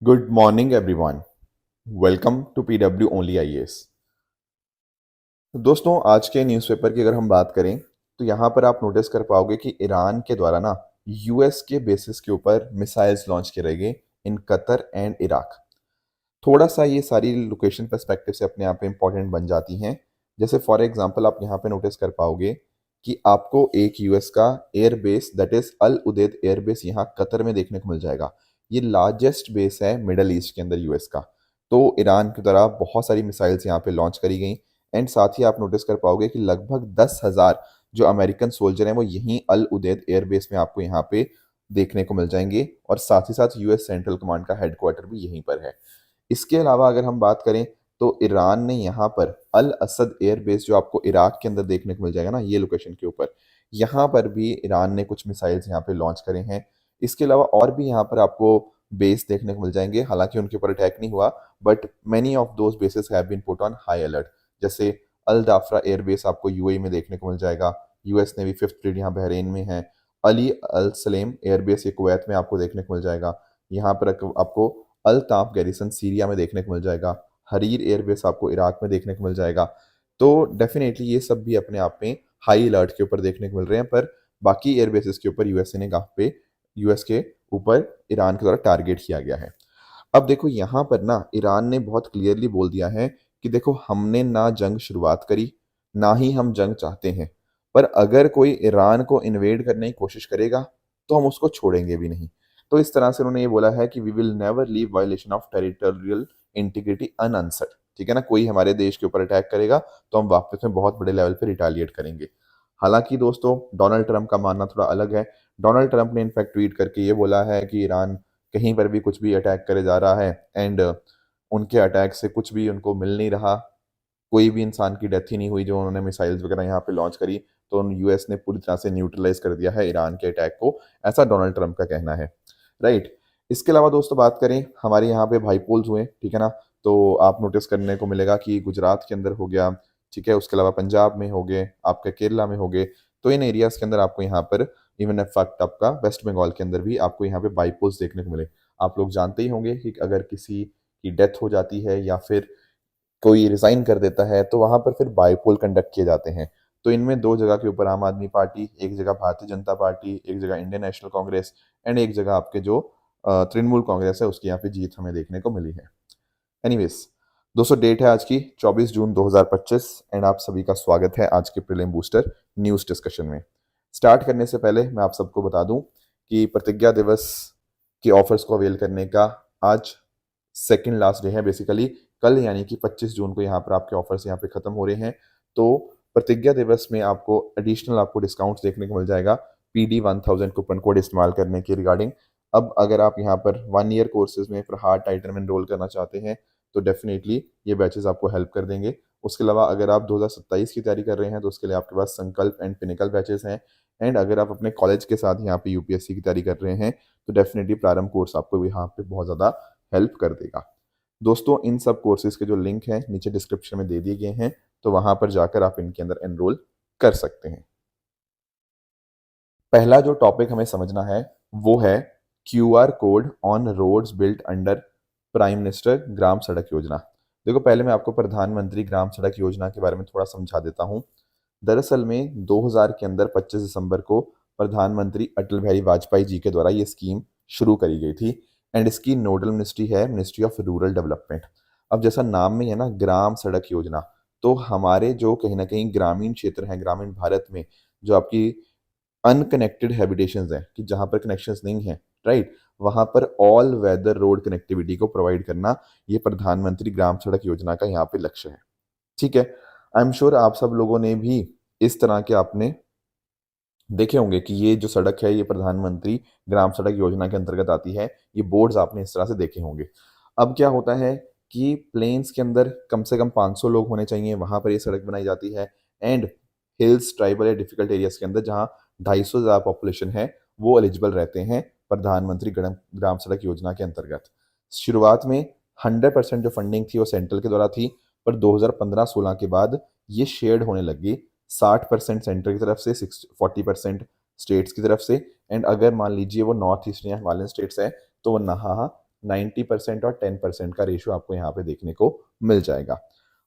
Good morning, everyone. Welcome to PW only IAS। तो दोस्तों, आज के न्यूज़पेपर की अगर हम बात करें तो यहाँ पर आप नोटिस कर पाओगे कि ईरान के द्वारा ना यूएस के बेसिस के ऊपर मिसाइल्स लॉन्च करे गए इन कतर एंड इराक। थोड़ा सा ये सारी लोकेशन पर्सपेक्टिव से अपने आप में इंपॉर्टेंट बन जाती हैं। जैसे फॉर एग्जांपल आप यहाँ पे नोटिस कर पाओगे कि आपको एक यूएस का air base that is Al Udeid air base यहाँ कतर में देखने को मिल जाएगा। ये लार्जेस्ट बेस है मिडल ईस्ट के अंदर यूएस का। तो ईरान की तरह बहुत सारी मिसाइल्स यहाँ पे लॉन्च करी गई। एंड साथ ही आप नोटिस कर पाओगे कि लगभग 10,000 जो अमेरिकन सोल्जर हैं वो यहीं अल उदेद एयर बेस में आपको यहाँ पे देखने को मिल जाएंगे, और साथ ही साथ यूएस सेंट्रल कमांड का हेडक्वार्टर भी यहीं पर है। इसके अलावा अगर हम बात करें तो ईरान ने यहाँ पर अल असद एयर बेस जो आपको इराक के अंदर देखने को मिल जाएगा ना, ये लोकेशन के ऊपर, यहाँ पर भी ईरान ने कुछ मिसाइल्स यहाँ पे लॉन्च करे हैं। इसके अलावा और भी यहाँ पर आपको बेस देखने को मिल जाएंगे, हालांकि उनके ऊपर अटैक नहीं हुआ, but many of those bases have been put on high alert. जैसे अल दाफरा एयर बेस आपको यूएई में देखने को मिल जाएगा। यूएस नेवी फिफ्थ फ्लीट यहाँ बहरीन में है। Ali Al Salem air base ये कुवैत में आपको देखने को मिल जाएगा। यहाँ पर आपको अल ताफ गैरिसन सीरिया में देखने को मिल जाएगा। हरीर एयरबेस आपको इराक में देखने को मिल जाएगा। तो डेफिनेटली ये सब भी अपने आप में हाई अलर्ट के ऊपर देखने को मिल रहे हैं, पर बाकी एयरबेसिस के ऊपर यूएसए ने कहा पे यूएस के ऊपर ईरान के द्वारा टारगेट किया गया है। अब देखो यहाँ पर ना ईरान ने बहुत क्लियरली बोल दिया है कि देखो, हमने ना जंग शुरुआत करी, ना ही हम जंग चाहते हैं, पर अगर कोई ईरान को इन्वेड करने की कोशिश करेगा तो हम उसको छोड़ेंगे भी नहीं। तो इस तरह से उन्होंने ये बोला है कि we will never leave violation of territorial integrity unanswered. ठीक है ना, कोई हमारे देश के ऊपर अटैक करेगा तो हम वापस में बहुत बड़े लेवल पे रिटालिएट करेंगे। हालांकि दोस्तों, डोनाल्ड ट्रंप का मानना थोड़ा अलग है। डोनाल्ड ट्रंप ने इनफैक्ट ट्वीट करके ये बोला है कि ईरान कहीं पर भी कुछ भी अटैक करे जा रहा है, एंड उनके अटैक से कुछ भी उनको मिल नहीं रहा। कोई भी इंसान की डेथ ही नहीं हुई जो उन्होंने मिसाइल्स वगैरह यहाँ पे लॉन्च करी। तो यूएस ने पूरी तरह से न्यूट्रलाइज कर दिया है ईरान के अटैक को, ऐसा डोनाल्ड ट्रंप का कहना है। राइट। इसके अलावा दोस्तों बात करें, हमारे यहाँ पे भाई पोल्स हुए, ठीक है ना। तो आप नोटिस करने को मिलेगा कि गुजरात के अंदर हो गया, ठीक है, उसके अलावा पंजाब में हो गए, आपके केरला में हो गए। तो इन एरियाज के अंदर आपको यहाँ पर इवन फैक्ट आपका वेस्ट बंगाल के अंदर भी आपको यहाँ पे बाईपोल्स देखने को मिले। आप लोग जानते ही होंगे कि अगर किसी की डेथ हो जाती है या फिर कोई रिजाइन कर देता है तो वहां पर फिर बाईपोल कंडक्ट किए जाते हैं। तो इनमें दो जगह के ऊपर आम आदमी पार्टी, एक जगह भारतीय जनता पार्टी, एक जगह इंडियन नेशनल कांग्रेस, एंड एक जगह आपके जो तृणमूल कांग्रेस है, उसकी यहाँ पे जीत हमें देखने को मिली है। एनीवेज दोस्तों, डेट है आज की 24 जून 2025, एंड आप सभी का स्वागत है आज के प्रीलिम बूस्टर न्यूज डिस्कशन में। स्टार्ट करने से पहले मैं आप सबको बता दूं कि प्रतिज्ञा दिवस के ऑफर्स को अवेल करने का आज सेकंड लास्ट डे है बेसिकली। कल यानी कि 25 जून को यहाँ पर आपके ऑफर्स यहाँ पे खत्म हो रहे हैं। तो प्रतिज्ञा दिवस में आपको एडिशनल आपको डिस्काउंट्स देखने को मिल जाएगा PD1000 कूपन कोड इस्तेमाल करने के रिगार्डिंग। अब अगर आप यहाँ पर 1 ईयर कोर्सेज में प्रहार टाइटन में एनरोल करना चाहते हैं तो डेफिनेटली ये बैचेस आपको हेल्प कर देंगे। उसके अलावा अगर आप 2027 की तैयारी कर रहे हैं तो उसके लिए आपके पास संकल्प एंड पिनिकल बैचेस हैं। एंड अगर आप अपने कॉलेज के साथ यहाँ पे यूपीएससी की तैयारी कर रहे हैं तो डेफिनेटली प्रारंभ कोर्स आपको यहाँ पे बहुत ज़्यादा हेल्प कर देगा। दोस्तों, इन सब कोर्सेज के जो लिंक हैं नीचे डिस्क्रिप्शन में दे दिए गए हैं, तो वहां पर जाकर आप इनके अंदर एनरोल कर सकते हैं। पहला जो टॉपिक हमें समझना है वो है QR code on roads built under prime minister Gram Sadak Yojana. देखो, पहले मैं आपको प्रधानमंत्री ग्राम सड़क योजना के बारे में थोड़ा समझा देता हूँ। दरअसल में 2000 के अंदर 25 दिसंबर को प्रधानमंत्री अटल बिहारी वाजपेयी जी के द्वारा ये स्कीम शुरू करी गई थी। एंड इसकी नोडल मिनिस्ट्री है मिनिस्ट्री ऑफ रूरल डेवलपमेंट। अब जैसा नाम में है ना, ग्राम सड़क योजना, तो हमारे जो कहीं ना कहीं ग्रामीण क्षेत्र हैं, ग्रामीण भारत में जो आपकी अनकनेक्टेड हैबिटेशंस हैं, कि जहां पर कनेक्शंस नहीं है, राइट, वहां पर ऑल वेदर रोड कनेक्टिविटी को प्रोवाइड करना ये प्रधानमंत्री ग्राम सड़क योजना का यहाँ पे लक्ष्य है। ठीक है। आई एम श्योर आप सब लोगों ने भी इस तरह के आपने देखे होंगे कि ये जो सड़क है ये प्रधानमंत्री ग्राम सड़क योजना के अंतर्गत आती है। ये बोर्ड्स आपने इस तरह से देखे होंगे। अब क्या होता है कि प्लेन्स के अंदर कम से कम 500 लोग होने चाहिए, वहां पर ये सड़क बनाई जाती है। एंड हिल्स, ट्राइबल या डिफिकल्ट एरियाज के अंदर जहाँ 250 से ज़्यादा पॉपुलेशन है वो एलिजिबल रहते हैं प्रधानमंत्री ग्राम सड़क योजना के अंतर्गत। शुरुआत में 100% जो फंडिंग थी वो सेंट्रल के द्वारा थी, पर 2015-16 के बाद ये शेयर्ड होने लगी। 60% सेंटर की तरफ से, 40% स्टेट्स की तरफ से। एंड अगर मान लीजिए वो नॉर्थ ईस्ट या हिमालयन स्टेट्स है तो वो नहा 90% और 10% का रेशियो आपको यहाँ पे देखने को मिल जाएगा।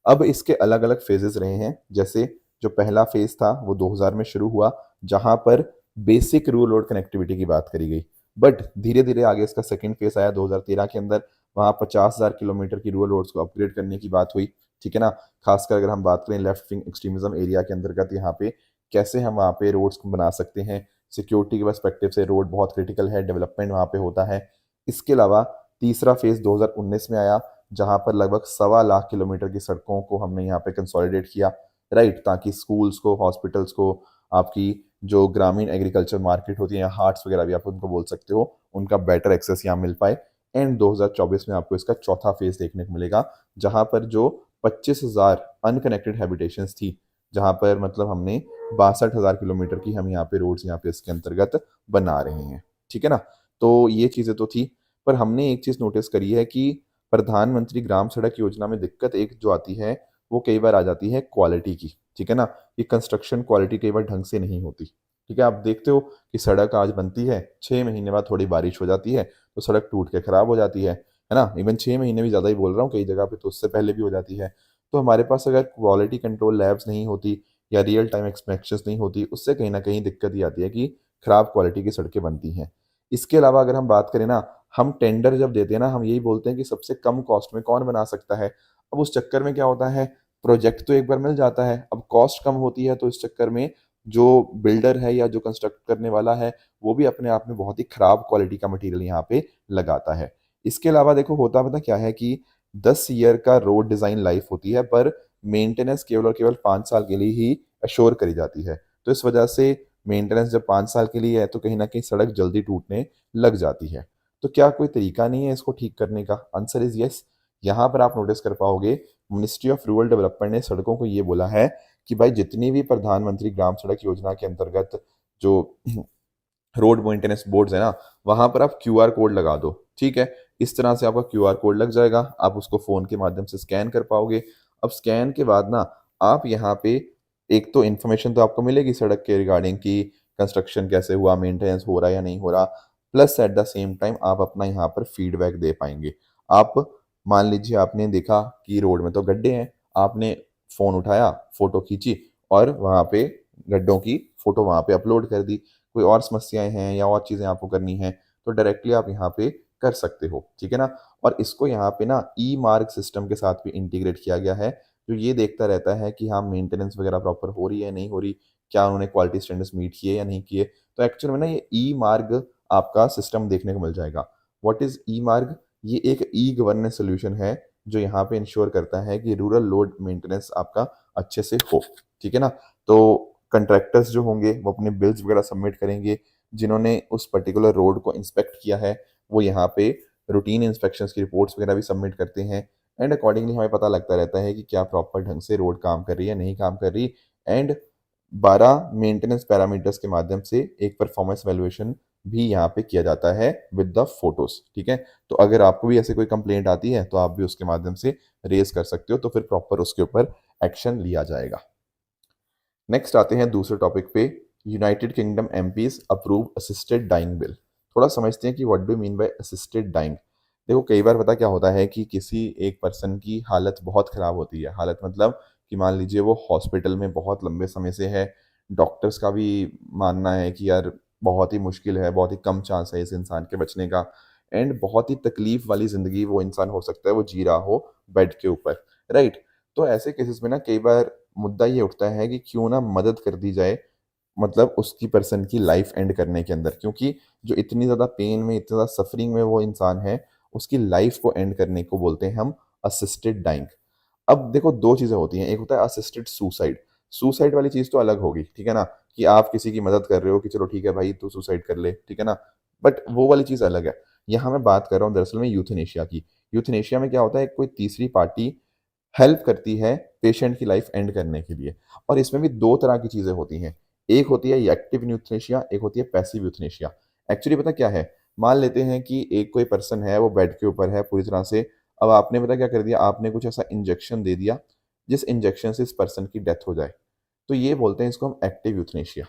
अब इसके अलग अलग फेजेस रहे हैं, जैसे जो पहला फेज था वो 2000 में शुरू हुआ, जहां पर बेसिक रूरल रोड कनेक्टिविटी की बात करी गई। बट धीरे धीरे आगे इसका सेकंड फेज आया 2013 के अंदर, वहां 50,000 किलोमीटर की रूरल रोड्स को अपग्रेड करने की बात हुई, ठीक है ना। खासकर अगर हम बात करें लेफ्ट विंग एक्सट्रीमिज्म एरिया के अंतर्गत, यहाँ पे कैसे हम वहाँ पे रोड्स को बना सकते हैं, सिक्योरिटी के पर्सपेक्टिव से रोड बहुत क्रिटिकल है, डेवलपमेंट वहाँ पे होता है। इसके अलावा तीसरा फेज 2019 में आया, जहां पर लगभग 1.25 लाख किलोमीटर की सड़कों को हमने यहाँ पे कंसोलिडेट किया, राइट, ताकि स्कूल्स को, हॉस्पिटल्स को, आपकी जो ग्रामीण एग्रीकल्चर मार्केट होती है या हाट्स वगैरह भी आप उनको बोल सकते हो, उनका बेटर एक्सेस यहाँ मिल पाए। एंड 2024 में आपको इसका चौथा फेज देखने को मिलेगा, जहां पर जो 25,000 अनकनेक्टेड हैबिटेशंस थी, जहां पर मतलब हमने 62,000 किलोमीटर की हम यहाँ पे रोड्स यहाँ पे इसके अंतर्गत बना रहे हैं, ठीक है ना। तो ये चीजें तो थी, पर हमने एक चीज नोटिस करी है कि प्रधानमंत्री ग्राम सड़क योजना में दिक्कत एक जो आती है वो कई बार आ जाती है क्वालिटी की, ठीक है ना। ये कंस्ट्रक्शन क्वालिटी कई बार ढंग से नहीं होती, ठीक है। आप देखते हो कि सड़क आज बनती है, 6 महीने बाद थोड़ी बारिश हो जाती है तो सड़क टूट के खराब हो जाती है ना। इवन 6 महीने भी ज़्यादा ही बोल रहा हूँ, कई जगह पे तो उससे पहले भी हो जाती है। तो हमारे पास अगर क्वालिटी कंट्रोल लैब्स नहीं होती या रियल टाइम इंस्पेक्शंस नहीं होती, उससे कहीं ना कहीं दिक्कत ये आती है कि खराब क्वालिटी की सड़कें बनती हैं। इसके अलावा अगर हम बात करें ना, हम टेंडर जब देते हैं ना, हम यही बोलते हैं कि सबसे कम कॉस्ट में कौन बना सकता है। अब उस चक्कर में क्या होता है, प्रोजेक्ट तो एक बार मिल जाता है, अब कॉस्ट कम होती है, तो इस चक्कर में जो बिल्डर है या जो कंस्ट्रक्ट करने वाला है वो भी अपने आप में बहुत ही खराब क्वालिटी का मटेरियल यहाँ पे लगाता है। इसके अलावा देखो होता पता क्या है कि 10 ईयर का रोड डिजाइन लाइफ होती है, पर मेंटेनेंस केवल और केवल 5 साल के लिए ही अश्योर करी जाती है। तो इस वजह से मेंटेनेंस जब 5 साल के लिए है तो कहीं ना कहीं सड़क जल्दी टूटने लग जाती है। तो क्या कोई तरीका नहीं है इसको ठीक करने का? Answer is yes. यहाँ पर आप नोटिस कर पाओगे, मिनिस्ट्री ऑफ रूरल डेवलपमेंट ने सड़कों को ये बोला है कि भाई जितनी भी प्रधानमंत्री ग्राम सड़क योजना के अंतर्गत जो रोड मेंटेनेंस बोर्ड्स है ना, वहां पर आप क्यूआर कोड लगा दो, ठीक है। इस तरह से आपका क्यूआर कोड लग जाएगा, आप उसको फोन के माध्यम से स्कैन कर पाओगे। अब स्कैन के बाद ना आप यहाँ पे एक तो इन्फॉर्मेशन तो आपको मिलेगी सड़क के रिगार्डिंग की कंस्ट्रक्शन कैसे हुआ, मेंटेनेंस हो रहा है या नहीं हो रहा, plus at the same time आप अपना यहाँ पर फीडबैक दे पाएंगे। आप मान लीजिए आपने देखा कि रोड में तो गड्ढे हैं, आपने फोन उठाया, फोटो खींची और वहाँ पे गड्ढों की फोटो वहाँ पे अपलोड कर दी। कोई और समस्याएं हैं या और चीज़ें आपको करनी है तो डायरेक्टली आप यहाँ पे कर सकते हो, ठीक है ना। और इसको यहाँ पे ना ई मार्ग सिस्टम के साथ भी इंटीग्रेट किया गया है, जो ये देखता रहता है कि हाँ मेंटेनेंस वगैरह प्रॉपर हो रही है नहीं हो रही, क्या उन्होंने क्वालिटी स्टैंडर्ड्स मीट किए या नहीं किए। तो एक्चुअल में ना ये ई मार्ग आपका सिस्टम देखने को मिल जाएगा। व्हाट इज ई मार्ग? ये एक ई गवर्नेंस सोल्यूशन है जो यहाँ पे इंश्योर करता है कि रूरल रोड मेंटेनेंस आपका अच्छे से हो, ठीक है ना। तो कंट्रैक्टर्स जो होंगे वो अपने बिल्स वगैरह सबमिट करेंगे, जिन्होंने उस पर्टिकुलर रोड को इंस्पेक्ट किया है वो यहाँ पे रूटीन इंस्पेक्शंस की रिपोर्ट्स वगैरह भी सबमिट करते हैं। एंड अकॉर्डिंगली हमें पता लगता रहता है कि क्या प्रॉपर ढंग से रोड काम कर रही है नहीं काम कर रही। एंड 12 मेंटेनेंस पैरामीटर्स के माध्यम से एक परफॉर्मेंस वैल्यूएशन भी यहाँ पे किया जाता है विद द फोटोज, ठीक है। तो अगर आपको भी ऐसे कोई कंप्लेंट आती है तो आप भी उसके माध्यम से रेज कर सकते हो, तो फिर प्रॉपर उसके ऊपर एक्शन लिया जाएगा। नेक्स्ट आते हैं दूसरे टॉपिक पे, United Kingdom MPs approve assisted dying bill. थोड़ा समझते हैं कि what do mean by assisted dying. देखो कई बार पता क्या होता है कि किसी एक पर्सन की हालत बहुत खराब होती है, हालत मतलब कि मान लीजिए वो हॉस्पिटल में बहुत लंबे समय से है, डॉक्टर्स का भी मानना है कि यार बहुत ही मुश्किल है, बहुत ही कम चांस है इस इंसान के बचने का, एंड बहुत ही तकलीफ वाली जिंदगी वो इंसान हो सकता है वो जी रहा हो बेड के ऊपर, राइट। तो ऐसे केसेस में ना कई बार मुद्दा ये उठता है कि क्यों ना मदद कर दी जाए, मतलब उसकी पर्सन की लाइफ एंड करने के अंदर, क्योंकि जो इतनी ज़्यादा पेन में, इतनी ज़्यादा सफरिंग में वो इंसान है, उसकी लाइफ को एंड करने को बोलते हैं हम असिस्टेड डाइंग। अब देखो दो चीज़ें होती हैं, एक होता है असिस्टेड सुसाइड। सुसाइड वाली चीज़ तो अलग होगी, ठीक है ना, कि आप किसी की मदद कर रहे हो कि चलो ठीक है भाई तू सुसाइड कर ले, ठीक है ना, बट वो वाली चीज़ अलग है। यहाँ मैं बात कर रहा हूँ दरअसल में यूथनेशिया की। यूथनेशिया में क्या होता है, कोई तीसरी पार्टी हेल्प करती है पेशेंट की लाइफ एंड करने के लिए। और इसमें भी दो तरह की चीजें होती हैं, एक होती है एक्टिव यूथनेशिया, एक होती है पैसिव यूथनेशिया। एक्चुअली पता क्या है, मान लेते हैं कि एक कोई पर्सन है वो बेड के ऊपर है पूरी तरह से, अब आपने पता क्या कर दिया, आपने कुछ ऐसा इंजेक्शन दे दिया जिस इंजेक्शन से इस पर्सन की डेथ हो जाए, तो ये बोलते हैं इसको हम एक्टिव यूथनेशिया,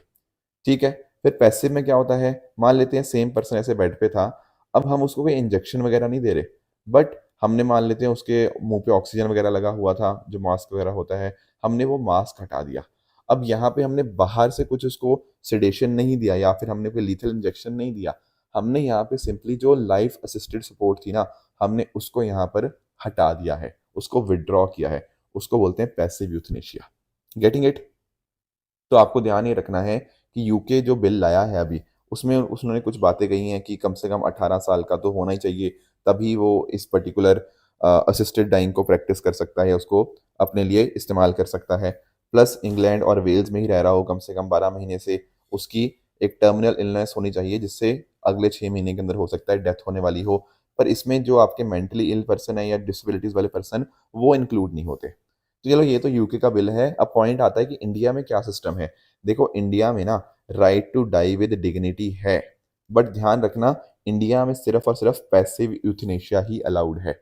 ठीक है। फिर पैसिव में क्या होता है, मान लेते हैं सेम पर्सन ऐसे बेड पे था, अब हम उसको कोई इंजेक्शन वगैरह नहीं दे रहे, बट हमने मान लेते हैं उसके मुंह पे ऑक्सीजन वगैरह लगा हुआ था, जो मास्क वगैरह होता है, हमने वो मास्क हटा दिया। अब यहाँ पे हमने बाहर से कुछ उसको सिडेशन नहीं दिया या फिर हमने कोई लीथल इंजेक्शन नहीं दिया, हमने यहाँ पे सिंपली जो लाइफ असिस्टेड सपोर्ट थी ना, हमने उसको यहाँ पर हटा दिया है, उसको विड्रॉ किया है। उसको बोलते हैं पैसिव यूथनेशिया। Getting it? तो आपको ध्यान ये रखना है कि यूके जो बिल लाया है अभी, उसमें उन्होंने कुछ बातें कही हैं कि कम से कम 18 साल का तो होना ही चाहिए, तभी वो इस पर्टिकुलर असिस्टेड डाइंग को प्रैक्टिस कर सकता है, उसको अपने लिए इस्तेमाल कर सकता है। प्लस इंग्लैंड और वेल्स में ही रह रहा हो कम से कम 12 महीने से, उसकी एक टर्मिनल इलनेस होनी चाहिए जिससे अगले 6 महीने के अंदर हो सकता है डेथ होने वाली हो। पर इसमें जो आपके मेंटली इल पर्सन है या डिसेबिलिटीज वाले पर्सन, वो इंक्लूड नहीं होते। तो चलो, ये तो यूके का बिल है। अब पॉइंट आता है कि इंडिया में क्या सिस्टम है। देखो, इंडिया में ना right to die with dignity है, बट ध्यान रखना, इंडिया में सिर्फ और सिर्फ पैसिव यूथनेशिया ही अलाउड है,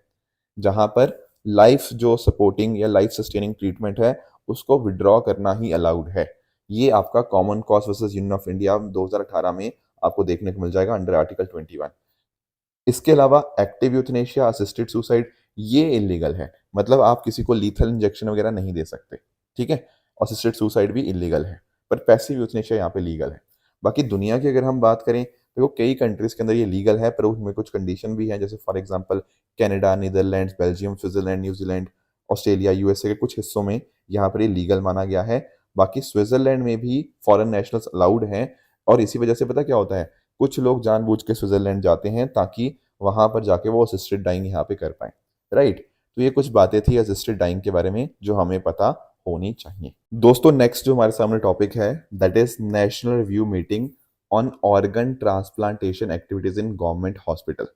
जहां पर लाइफ जो सपोर्टिंग या लाइफ सस्टेनिंग ट्रीटमेंट है, उसको विड्रॉ करना ही अलाउड है। ये आपका common cause versus union of India 2018 में आपको देखने को मिल जाएगा अंडर आर्टिकल 21। इसके अलावा एक्टिव यूथनेशिया, असिस्टेड सुसाइड, ये इलीगल है। मतलब आप किसी को लीथल इंजेक्शन वगैरह नहीं दे सकते, ठीक है। असिस्टेड सुसाइड भी इलीगल है, पर पैसिव यूथनेशिया यहाँ पे लीगल है। बाकी दुनिया की अगर हम बात करें, देखो कई कंट्रीज के अंदर ये लीगल है, पर उसमें कुछ कंडीशन भी है, जैसे for example Canada, Netherlands, Belgium, Switzerland, New Zealand, Australia, USA के कुछ हिस्सों में यहाँ पर ये लीगल माना गया है। बाकी स्विट्जरलैंड में भी फॉरेन नेशनल्स अलाउड हैं, और इसी वजह से पता क्या होता है, कुछ लोग जानबूझ के स्विट्जरलैंड जाते हैं ताकि वहां पर जाके वो असिस्टेड डाइंग यहाँ पे कर पाए, राइट। तो ये कुछ बातें थी असिस्टेड डाइंग के बारे में जो हमें पता होनी चाहिए। दोस्तों, नेक्स्ट जो हमारे सामने टॉपिक है, that is national review meeting on organ transplantation activities in government hospital.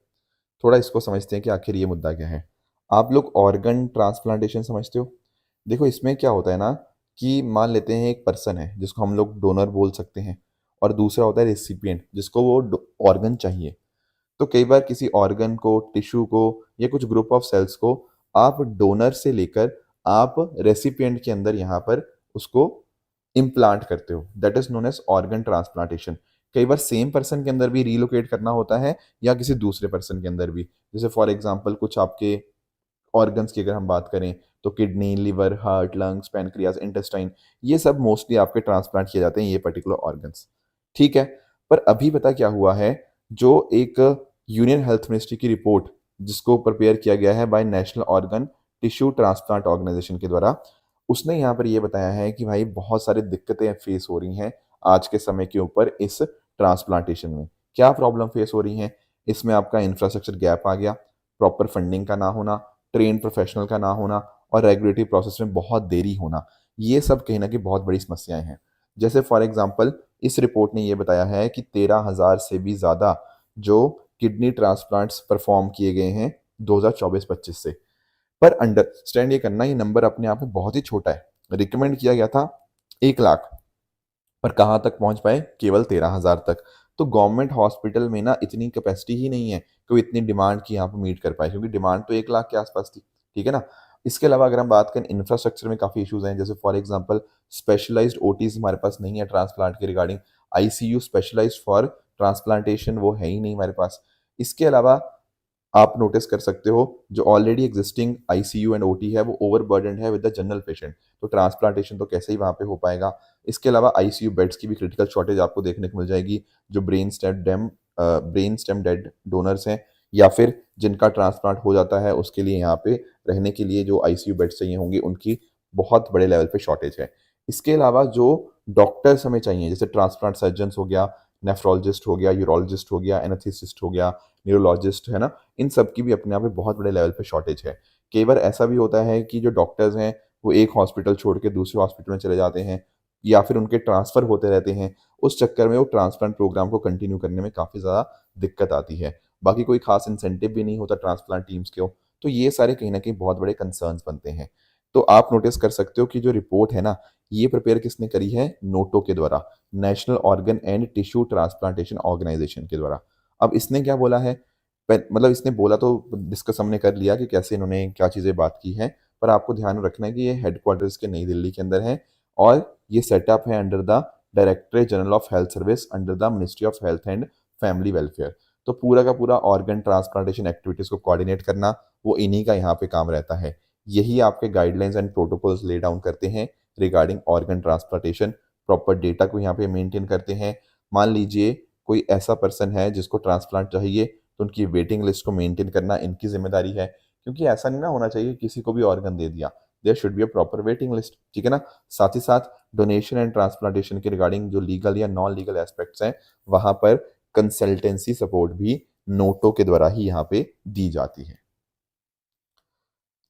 थोड़ा इसको समझते हैं कि आखिर ये मुद्दा क्या है। आप लोग ऑर्गन ट्रांसप्लांटेशन समझते हो? देखो, इसमें क्या होता है ना, कि मान लेते हैं एक पर्सन है जिसको हम लोग डोनर बोल सकते हैं, और दूसरा होता है रेसिपिएंट जिसको वो ऑर्गन चाहिए। तो कई बार किसी ऑर्गन को, टिश्यू को, या कुछ ग्रुप ऑफ सेल्स को आप डोनर से लेकर आप रेसिपिएंट के अंदर यहाँ पर उसको इम्प्लांट करते हो, that is known as organ transplantation. कई बार सेम पर्सन के अंदर भी रीलोकेट करना होता है, या किसी दूसरे पर्सन के अंदर भी। जैसे फॉर एग्जांपल कुछ आपके ऑर्गन्स की अगर हम बात करें, तो kidney, liver, heart, lungs, pancreas, intestine, ये सब मोस्टली आपके ट्रांसप्लांट किए जाते हैं, ये पर्टिकुलर ऑर्गन्स, ठीक है। पर अभी पता क्या हुआ है, जो एक यूनियन हेल्थ मिनिस्ट्री की रिपोर्ट जिसको प्रिपेयर किया गया है by national organ tissue transplant organisation के द्वारा, उसने यहाँ पर ये बताया है कि भाई बहुत सारी दिक्कतें फेस हो रही हैं आज के समय के ऊपर इस ट्रांसप्लांटेशन में। क्या प्रॉब्लम फेस हो रही है? इसमें आपका इंफ्रास्ट्रक्चर गैप आ गया, प्रॉपर फंडिंग का ना होना, ट्रेन प्रोफेशनल का ना होना, और रेगुलेटरी प्रोसेस में बहुत देरी होना, ये सब कहीं ना कहीं बहुत बड़ी समस्याएं हैं। जैसे फॉर एग्जांपल इस रिपोर्ट ने ये बताया है कि 13,000 से भी ज़्यादा जो किडनी ट्रांसप्लांट्स परफॉर्म किए गए हैं 2024-25 से। पर अंडरस्टैंड ये करना, ये नंबर अपने आप में बहुत ही छोटा है। रिकमेंड किया गया था 1 लाख, पर कहाँ तक पहुंच पाए? केवल 13,000 तक। तो गवर्नमेंट हॉस्पिटल में ना इतनी कैपेसिटी ही नहीं है कि वो इतनी डिमांड की यहाँ पर मीट कर पाए, क्योंकि डिमांड तो 1 लाख के आसपास थी, ठीक है ना। इसके अलावा अगर हम बात करें, इंफ्रास्ट्रक्चर में काफ़ी इश्यूज हैं। जैसे फॉर एग्जांपल स्पेशलाइज्ड ओटीज हमारे पास नहीं है ट्रांसप्लांट के regarding, ICU specialised for transplantation वो है ही नहीं हमारे पास। इसके अलावा आप नोटिस कर सकते हो, जो already existing ICU and OT है वो ओवरबर्डन है विद द जनरल पेशेंट, तो ट्रांसप्लांटेशन तो कैसे ही वहाँ पे हो पाएगा। इसके अलावा आईसीयू बेड्स की भी क्रिटिकल शॉर्टेज आपको देखने को मिल जाएगी। जो ब्रेन स्टेम डेड डोनर्स हैं, या फिर जिनका ट्रांसप्लांट हो जाता है, उसके लिए यहाँ पे रहने के लिए जो आईसीयू बेड्स चाहिए होंगे, उनकी बहुत बड़े लेवल पे शॉर्टेज है। इसके अलावा जो डॉक्टर्स हमें चाहिए, जैसे ट्रांसप्लांट सर्जन्स हो गया, नेफ्रोलॉजिस्ट हो गया, यूरोलॉजिस्ट हो गया, एनेस्थेसिस्ट हो गया, न्यूरोलॉजिस्ट है ना, इन सब की भी अपने आप में बहुत बड़े लेवल पे शॉर्टेज है। कई बार ऐसा भी होता है कि जो डॉक्टर्स हैं वो एक हॉस्पिटल छोड़ के दूसरे हॉस्पिटल में चले जाते हैं, या फिर उनके ट्रांसफ़र होते रहते हैं। उस चक्कर में वो ट्रांसप्लांट प्रोग्राम को कंटिन्यू करने में काफ़ी ज़्यादा दिक्कत आती है। बाकी कोई खास इंसेंटिव भी नहीं होता ट्रांसप्लांट टीम्स को। तो ये सारे कहीं न कहीं बहुत बड़े कंसर्न्स बनते हैं। तो आप नोटिस कर सकते हो कि जो रिपोर्ट है ना, ये प्रिपेयर किसने करी है? नोटो के द्वारा, national organ and tissue transplantation organisation के द्वारा। अब इसने क्या बोला है? मतलब इसने बोला तो डिस्कस हमने कर लिया कि कैसे इन्होंने क्या चीज़ें बात की हैं, पर आपको ध्यान में रखना है कि ये हेडक्वार्टर्स के नई दिल्ली के अंदर है, और ये सेटअप है under the directorate general of health service under the ministry of health and family welfare. तो पूरा का पूरा ऑर्गन ट्रांसप्लांटेशन एक्टिविटीज़ को कोऑर्डिनेट करना वो इन्हीं का यहाँ पे काम रहता है। यही आपके guidelines and protocols lay down करते हैं regarding organ transplantation, proper data को यहाँ पे मेंटेन करते हैं। मान लीजिए कोई ऐसा पर्सन है जिसको ट्रांसप्लांट चाहिए, तो उनकी वेटिंग लिस्ट को मेंटेन करना इनकी जिम्मेदारी है, क्योंकि ऐसा नहीं ना होना चाहिए किसी को भी ऑर्गन दे दिया। There should be a proper waiting list, ठीक है ना। साथ ही साथ डोनेशन एंड ट्रांसप्लांटेशन के रिगार्डिंग जो लीगल या नॉन लीगल एस्पेक्ट्स हैं, वहां पर कंसल्टेंसी सपोर्ट भी नोटों के द्वारा ही यहाँ पे दी जाती है।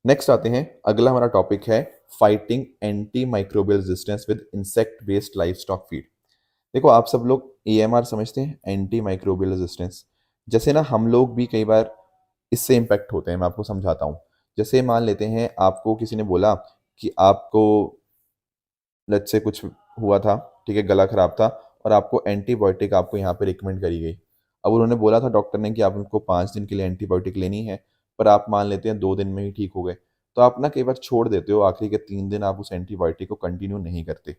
नेक्स्ट आते हैं, अगला हमारा टॉपिक है fighting anti microbial resistance with insect based life stock feed. देखो आप सब लोग एएमआर समझते हैं, एंटी माइक्रोबियल रेजिस्टेंस। जैसे ना हम लोग भी कई बार इससे इम्पैक्ट होते हैं, मैं आपको समझाता हूँ। जैसे मान लेते हैं आपको किसी ने बोला कि आपको लेट्स से कुछ हुआ था, ठीक है, गला खराब था, और आपको एंटीबायोटिक आपको यहाँ पे रिकमेंड करी गई। अब उन्होंने बोला था डॉक्टर ने कि आप उनको 5 दिन के लिए एंटीबायोटिक लेनी है, पर आप मान लेते हैं 2 दिन में ही ठीक हो गए। तो आप ना कई बार छोड़ देते हो, आखिरी के 3 दिन आप उस एंटीबायोटिक को कंटिन्यू नहीं करते।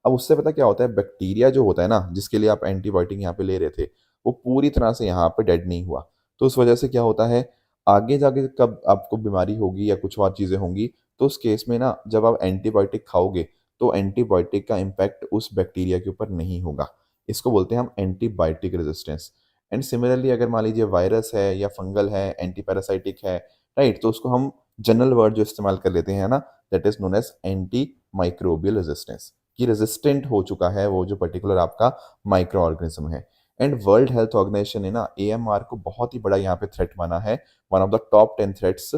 अब उससे पता क्या होता है, बैक्टीरिया जो होता है ना जिसके लिए आप एंटीबायोटिक यहाँ पे ले रहे थे, वो पूरी तरह से यहाँ पे डेड नहीं हुआ। तो उस वजह से क्या होता है, आगे जाके कब आपको बीमारी होगी या कुछ और चीज़ें होंगी, तो उस केस में ना जब आप एंटीबायोटिक खाओगे तो एंटीबायोटिक का इम्पैक्ट उस बैक्टीरिया के ऊपर नहीं होगा। इसको बोलते हैं हम एंटीबायोटिक रेजिस्टेंस। एंड सिमिलरली अगर मान लीजिए वायरस है या फंगल है, एंटीपैरासाइटिक है, राइट, तो उसको हम जनरल वर्ड जो इस्तेमाल कर लेते हैं ना, that is known as antimicrobial resistance, कि रेजिस्टेंट हो चुका है वो जो पर्टिकुलर आपका माइक्रो ऑर्गेनिज्म है। एंड वर्ल्ड हेल्थ ऑर्गेनाइजेशन ने ना एएमआर को बहुत ही बड़ा यहाँ पे थ्रेट माना है, one of the top 10 threats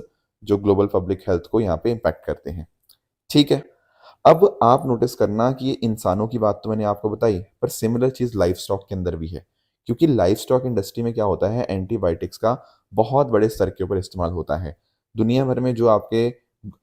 जो ग्लोबल पब्लिक हेल्थ को यहाँ पे इम्पैक्ट करते हैं, ठीक है। अब आप नोटिस करना कि ये इंसानों की बात तो मैंने आपको बताई, पर सिमिलर चीज लाइफ स्टॉक के अंदर भी है, क्योंकि लाइफ स्टॉक इंडस्ट्री में क्या होता है, एंटीबायोटिक्स का बहुत बड़े स्तर के ऊपर इस्तेमाल होता है। दुनिया भर में जो आपके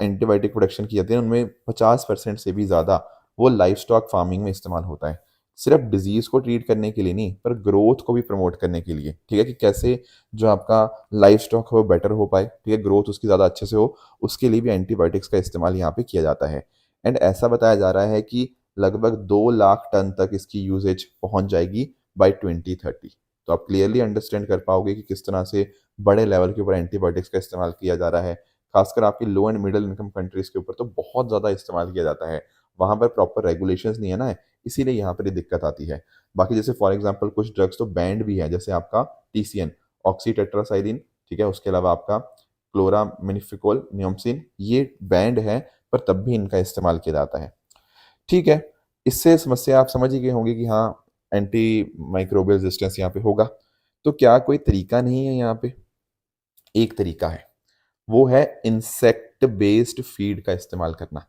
एंटीबायोटिक प्रोडक्शन की जाती है उनमें 50% से भी ज़्यादा वो लाइफ स्टॉक फार्मिंग में इस्तेमाल होता है। सिर्फ डिजीज को ट्रीट करने के लिए नहीं, पर ग्रोथ को भी प्रमोट करने के लिए, ठीक है, कि कैसे जो आपका लाइफ स्टॉक है वो बेटर हो पाए, ठीक है, ग्रोथ उसकी ज़्यादा अच्छे से हो, उसके लिए भी एंटीबायोटिक्स का इस्तेमाल यहाँ पे किया जाता है। एंड ऐसा बताया जा रहा है कि लगभग 2 लाख टन तक इसकी यूजेज पहुंच जाएगी बाय 2030। तो आप क्लियरली अंडरस्टैंड कर पाओगे कि किस तरह से बड़े लेवल के ऊपर एंटीबायोटिक्स का इस्तेमाल किया जा रहा है। खासकर आपकी लो एंड मिडिल इनकम कंट्रीज के ऊपर तो बहुत ज़्यादा इस्तेमाल किया जाता है, वहाँ पर प्रॉपर रेगुलेशंस नहीं है ना, इसीलिए यहाँ पर ये दिक्कत आती है। बाकी जैसे फॉर एग्जाम्पल कुछ ड्रग्स तो बैंड भी है, जैसे आपका टीसीएन, ऑक्सी टेट्रासाइलिन, ठीक है, उसके अलावा आपका क्लोरामिनिफिकोल नियोमसिन, ये बैंड है, पर तब भी इनका इस्तेमाल किया जाता है, ठीक है। इससे समस्या आप समझ ही गए होंगे कि हाँ, एंटी माइक्रोबियल रेजिस्टेंस यहाँ पे होगा। तो क्या कोई तरीका नहीं है यहाँ पे? एक तरीका है, वो है इंसेक्ट बेस्ड फीड का इस्तेमाल करना।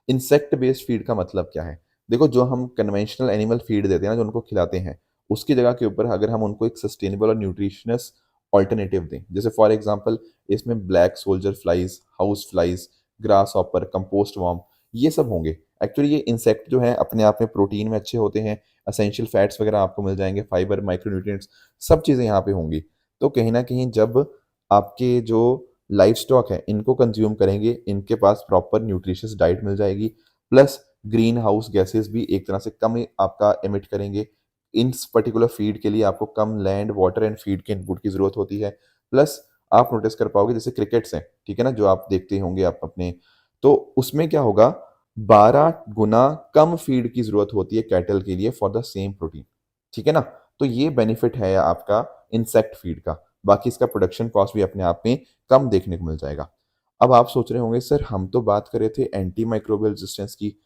इंसेक्ट बेस्ड फीड का मतलब क्या है? देखो, जो हम कन्वेंशनल एनिमल फीड देते हैं ना, जो उनको खिलाते हैं, उसकी जगह के ऊपर अगर हम उनको एक सस्टेनेबल और न्यूट्रिशनस ऑल्टरनेटिव दें, जैसे फॉर एग्जांपल इसमें black soldier flies, house flies, grasshopper, compost worm, ये सब होंगे। एक्चुअली ये इंसेक्ट जो है अपने आप में प्रोटीन में अच्छे होते हैं, असेंशियल फैट्स वगैरह आपको मिल जाएंगे, फाइबर, माइक्रोन्यूट्रिएंट्स, सब चीज़ें यहाँ पे होंगी। तो कहीं ना कहीं जब आपके जो लाइफ स्टॉक है इनको कंज्यूम करेंगे, इनके पास प्रॉपर न्यूट्रिशियस डाइट मिल जाएगी, प्लस ग्रीन हाउस गैसेज भी एक तरह से कम आपका एमिट करेंगे। इन पर्टिकुलर फीड के लिए आपको कम लैंड, वाटर एंड फीड के इनपुट की जरूरत होती है। प्लस आप नोटिस कर पाओगे जैसे क्रिकेट्स हैं, ठीक है ना, जो आप देखते होंगे आप अपने, तो उसमें क्या होगा, 12 गुना कम फीड की जरूरत होती है कैटल के लिए फॉर द सेम प्रोटीन, ठीक है ना। तो ये बेनिफिट है आपका इंसेक्ट फीड का। बाकी इसका प्रोडक्शन कॉस्ट भी अपने आप में कम देखने को मिल जाएगा। अब आप सोच रहे होंगे सर हम तो बात कर रहे थे एंटी माइक्रोबियल रेजिस्टेंस की,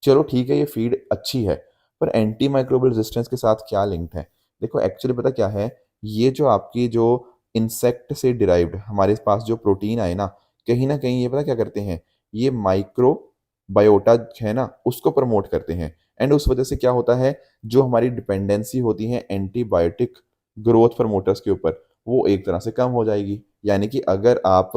चलो ठीक है ये फीड अच्छी है, पर एंटी माइक्रोबियल रेजिस्टेंस के साथ क्या लिंक है? देखो एक्चुअली पता क्या है, ये जो आपकी जो इंसेक्ट से डिराइव्ड हमारे पास जो प्रोटीन आए ना कहीं ये पता क्या करते हैं, ये माइक्रो बायोटा है ना उसको प्रमोट करते हैं। एंड उस वजह से क्या होता है, जो हमारी डिपेंडेंसी होती है एंटीबायोटिक ग्रोथ प्रमोटर्स के ऊपर, वो एक तरह से कम हो जाएगी। यानी कि अगर आप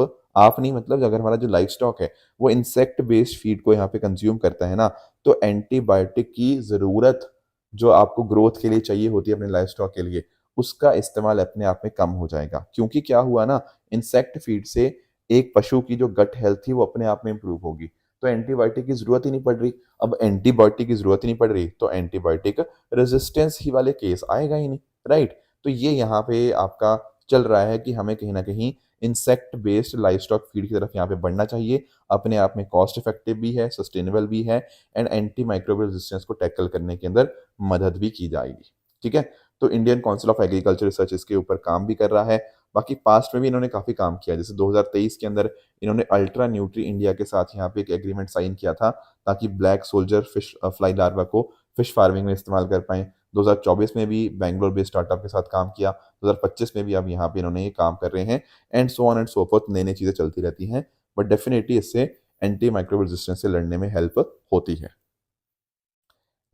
नहीं मतलब अगर हमारा जो लाइफ स्टॉक है वो इंसेक्ट बेस्ड फीड को यहाँ पे कंज्यूम करता है ना, तो एंटीबायोटिक की ज़रूरत जो आपको ग्रोथ के लिए चाहिए होती है अपने लाइफ स्टॉक के लिए, उसका इस्तेमाल अपने आप में कम हो जाएगा। क्योंकि क्या हुआ ना, इंसेक्ट फीड से एक पशु की जो गट हेल्थ थी वो अपने आप में इंप्रूव होगी, तो एंटीबायोटिक की जरूरत ही नहीं पड़ रही। अब एंटीबायोटिक की जरूरत ही नहीं पड़ रही तो एंटीबायोटिक रेजिस्टेंस ही वाले केस आएगा ही नहीं, राइट। तो ये यहाँ पे आपका चल रहा है कि हमें कहीं ना कहीं insect based life stock feed की तरफ यहाँ पे बढ़ना चाहिए। अपने आप में कॉस्ट इफेक्टिव भी है, सस्टेनेबल भी है, एंड एंटी माइक्रोबियल रेजिस्टेंस को टैकल करने के अंदर मदद भी की जाएगी। ठीक है, तो Indian council of agriculture research इसके ऊपर काम भी कर रहा है। बाकी पास्ट में भी इन्होंने काफ़ी काम किया, जैसे 2023 के अंदर इन्होंने अल्ट्रा न्यूट्री इंडिया के साथ यहाँ पे एक एग्रीमेंट साइन किया था ताकि black soldier fish fly larva को फिश फार्मिंग में इस्तेमाल कर पाएँ। 2024 में भी बैंगलोर बेस्ड स्टार्टअप के साथ काम किया, 2025 में भी अब यहाँ पे इन्होंने ये काम कर रहे हैं, and so on and so fourth, नई नई चीज़ें चलती रहती हैं, बट डेफिनेटली इससे एंटी माइक्रोबियल रेजिस्टेंस से लड़ने में हेल्प होती है।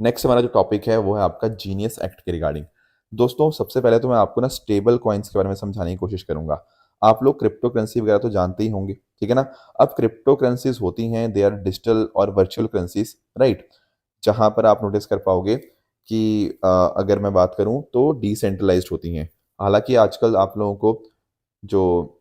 नेक्स्ट हमारा जो टॉपिक है वो है आपका जीनियस एक्ट के रिगार्डिंग। दोस्तों सबसे पहले तो मैं आपको ना स्टेबल कॉइन्स के बारे में समझाने की कोशिश करूंगा। आप लोग क्रिप्टो करेंसी वगैरह तो जानते ही होंगे, ठीक है ना। अब क्रिप्टो करेंसीज होती हैं, दे आर डिजिटल और वर्चुअल करेंसीज, राइट, जहां पर आप नोटिस कर पाओगे कि अगर मैं बात करूं तो डिसेंट्रलाइज्ड होती हैं। हालांकि आजकल आप लोगों को जो,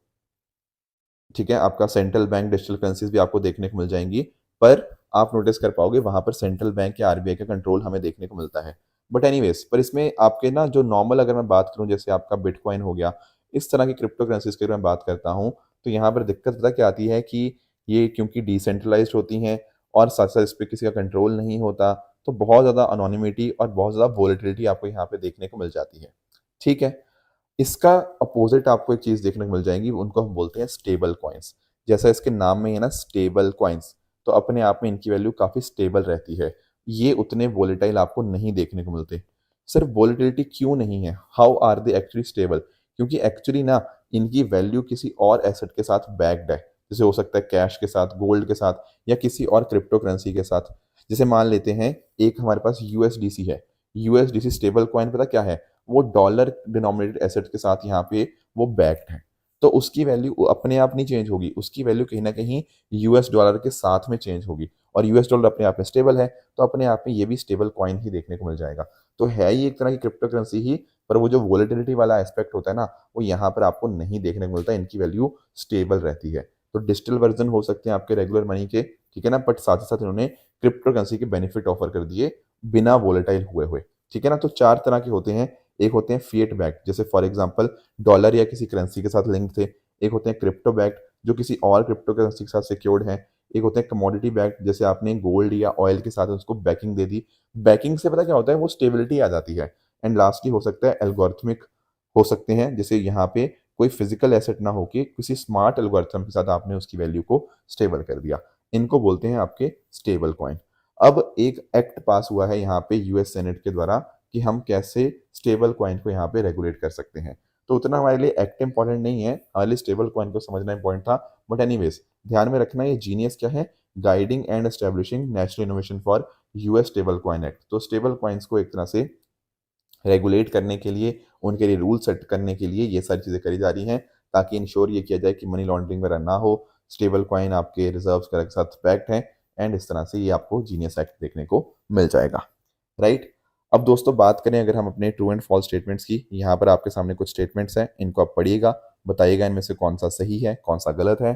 ठीक है, आपका सेंट्रल बैंक डिजिटल करेंसीज भी आपको देखने को मिल जाएंगी, पर आप नोटिस कर पाओगे वहां पर सेंट्रल बैंक या आरबीआई का कंट्रोल हमें देखने को मिलता है। बट एनीवेज, पर इसमें आपके ना जो नॉर्मल, अगर मैं बात करूं जैसे आपका बिटकॉइन हो गया, इस तरह की क्रिप्टो करेंसीज की अगर मैं बात करता हूं, तो यहाँ पर दिक्कत पता क्या आती है कि ये क्योंकि डिसेंट्रलाइज्ड होती हैं और साथ साथ इस पर किसी का कंट्रोल नहीं होता, तो बहुत ज़्यादा अनोनिमिटी और बहुत ज़्यादा वोलेटिलिटी आपको यहाँ पे देखने को मिल जाती है। ठीक है, इसका अपोजिट आपको एक चीज देखने को मिल जाएगी, उनको हम बोलते हैं स्टेबल कॉइन्स। जैसा इसके नाम में है ना, स्टेबल कॉइन्स, तो अपने आप में इनकी वैल्यू काफी स्टेबल रहती है। ये उतने वोलेटाइल आपको नहीं देखने को मिलते। सिर्फ वोलेटिलिटी क्यों नहीं है, how are they actually stable, क्योंकि एक्चुअली ना इनकी वैल्यू किसी और एसेट के साथ बैक्ड है। जैसे हो सकता है कैश के साथ, गोल्ड के साथ, या किसी और क्रिप्टो करेंसी के साथ। जैसे मान लेते हैं एक हमारे पास यूएसडीसी है। यूएसडीसी स्टेबल कॉइन पता क्या है, वो डॉलर डिनोमिनेटेड एसेट के साथ यहाँ पे वो बैक्ड है। तो उसकी वैल्यू अपने आप नहीं चेंज होगी, उसकी वैल्यू कहीं ना कहीं यूएस डॉलर के साथ में चेंज होगी, और यूएस डॉलर अपने आप में स्टेबल है, तो अपने आप में ये भी स्टेबल कॉइन ही देखने को मिल जाएगा। तो है ये एक तरह की क्रिप्टो करेंसी ही, पर वो जो वोलेटिलिटी वाला एस्पेक्ट होता है ना, वो यहाँ पर आपको नहीं देखने को मिलता, इनकी वैल्यू स्टेबल रहती है। तो डिजिटल वर्जन हो सकते हैं आपके रेगुलर मनी के, ठीक है ना, बट साथ ही साथ इन्होंने क्रिप्टो करेंसी के बेनिफिट ऑफर कर दिए बिना वोलेटाइल हुए। ठीक है ना, तो चार तरह के होते हैं। एक होते हैं फिएट बैक्ड, जैसे फॉर एग्जांपल डॉलर या किसी करेंसी के साथ लिंक थे। एक होते हैं क्रिप्टो बैक्ड, जो किसी और क्रिप्टो करेंसी के साथ सिक्योर्ड है। एक होते हैं कमोडिटी बैक्ड, जैसे आपने गोल्ड या ऑयल के साथ उसको बैकिंग दे दी। बैकिंग से पता क्या होता है, वो स्टेबिलिटी आ जाती है। एंड लास्टली हो सकता है एल्गोरिथमिक, हो सकते हैं जैसे यहाँ पे कोई फिजिकल एसेट ना हो के किसी स्मार्ट एल्गोरिथम के साथ आपने उसकी वैल्यू को स्टेबल कर दिया। इनको बोलते हैं आपके स्टेबल कॉइन। अब एक एक्ट पास हुआ है यहाँ पे यूएस सेनेट के द्वारा कि हम कैसे स्टेबल कॉइन को यहाँ पे रेगुलेट कर सकते हैं। तो उतना हमारे लिए एक्ट इंपॉर्टेंट नहीं है, हमारे लिए स्टेबल कॉइन को समझना इंपॉर्टेंट था। बट एनीवेज, ध्यान में रखना ये जीनियस क्या है, guiding and establishing national innovation for US stable coin act. तो स्टेबल कॉइन्स को एक तरह से रेगुलेट करने के लिए, उनके लिए रूल सेट करने के लिए ये सारी चीज़ें करी जा रही हैं, ताकि इंश्योर ये किया जाए कि मनी लॉन्ड्रिंग वगैरह ना हो, स्टेबल कॉइन आपके रिजर्व के साथ बैक्ड है, एंड इस तरह से ये आपको जीनियस एक्ट देखने को मिल जाएगा, राइट। अब दोस्तों बात करें अगर हम अपने ट्रू एंड फॉल्स स्टेटमेंट्स की, यहाँ पर आपके सामने कुछ स्टेटमेंट्स हैं, इनको आप पढ़िएगा, बताइएगा इनमें से कौन सा सही है कौन सा गलत है।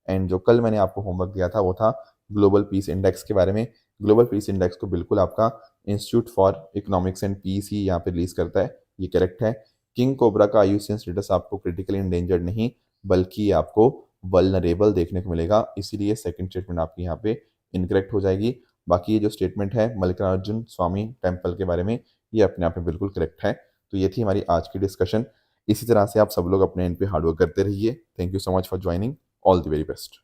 एंड जो कल मैंने आपको होमवर्क दिया था वो था ग्लोबल पीस इंडेक्स के बारे में। ग्लोबल पीस इंडेक्स को बिल्कुल आपका institute for economics and peace ही यहाँ पे रिलीज करता है, ये करेक्ट है। किंग कोबरा का आईयूसीएन स्टेटस आपको क्रिटिकली इंडेंजर्ड नहीं, बल्कि आपको वल्नरेबल देखने को मिलेगा, इसीलिए सेकंड स्टेटमेंट आपकी यहाँ पे इनकरेक्ट हो जाएगी। बाकी ये जो स्टेटमेंट है मल्लिकार्जुन स्वामी टेम्पल के बारे में, ये अपने आप में बिल्कुल करेक्ट है। तो ये थी हमारी आज की डिस्कशन। इसी तरह से आप सब लोग अपने इन पे हार्डवर्क करते रहिए। Thank you so much for joining, all the very best.